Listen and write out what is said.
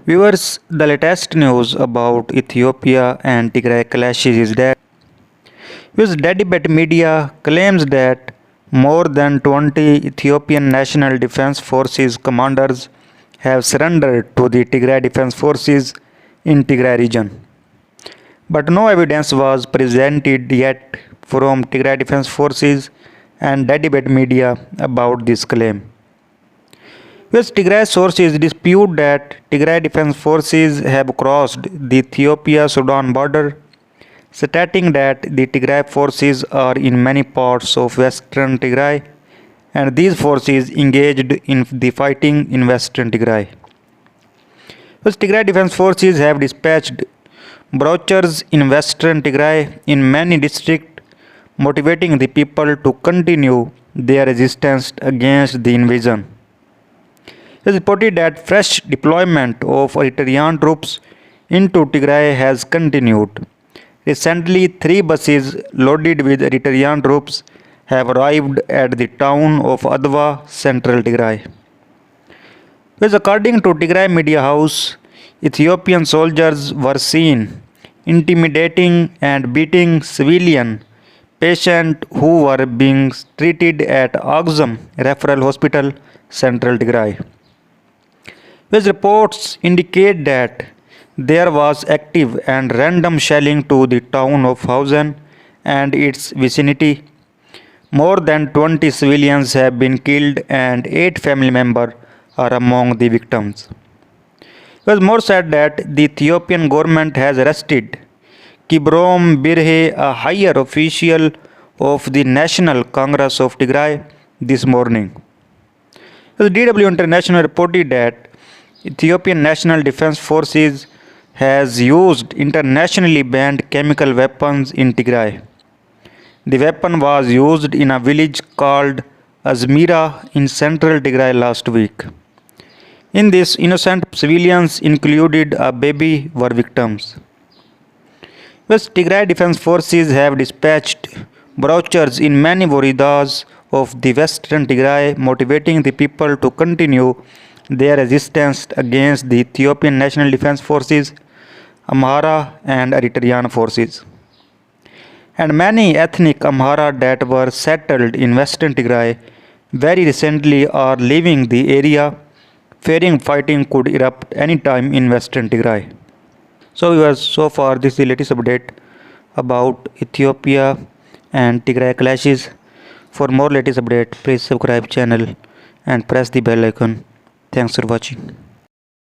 Viewers, the latest news about Ethiopia and Tigray clashes is that Dadibet media claims that more than 20 Ethiopian National Defense Forces commanders have surrendered to the Tigray Defense Forces in Tigray region. But no evidence was presented yet from Tigray Defense Forces and Dadibet media about this claim. West Tigray sources dispute that Tigray Defense Forces have crossed the Ethiopia-Sudan border, stating that the Tigray forces are in many parts of western Tigray and these forces engaged in the fighting in western Tigray. West Tigray Defense Forces have dispatched brochures in western Tigray in many districts, motivating the people to continue their resistance against the invasion. It is reported that fresh deployment of Eritrean troops into Tigray has continued. Recently, 3 buses loaded with Eritrean troops have arrived at the town of Adwa, central Tigray. According to Tigray Media House, Ethiopian soldiers were seen intimidating and beating civilian patients who were being treated at Axum Referral Hospital, central Tigray. These reports indicate that there was active and random shelling to the town of Hausen and its vicinity. More than 20 civilians have been killed and 8 family members are among the victims. It was more said that the Ethiopian government has arrested Kibrom Birhe, a higher official of the National Congress of Tigray, this morning. The DW International reported that Ethiopian National Defense Forces has used internationally banned chemical weapons in Tigray. The weapon was used in a village called Azmira in central Tigray last week. In this, innocent civilians, included a baby, were victims. West Tigray Defense Forces have dispatched brochures in many waridas of the western Tigray, motivating the people to continue their resistance against the Ethiopian National Defense Forces, Amhara and Eritrean forces. And many ethnic Amhara that were settled in western Tigray very recently are leaving the area, fearing fighting could erupt anytime in western Tigray. So far this is the latest update about Ethiopia and Tigray clashes. For more latest update, please subscribe channel and press the bell icon. Thanks for watching.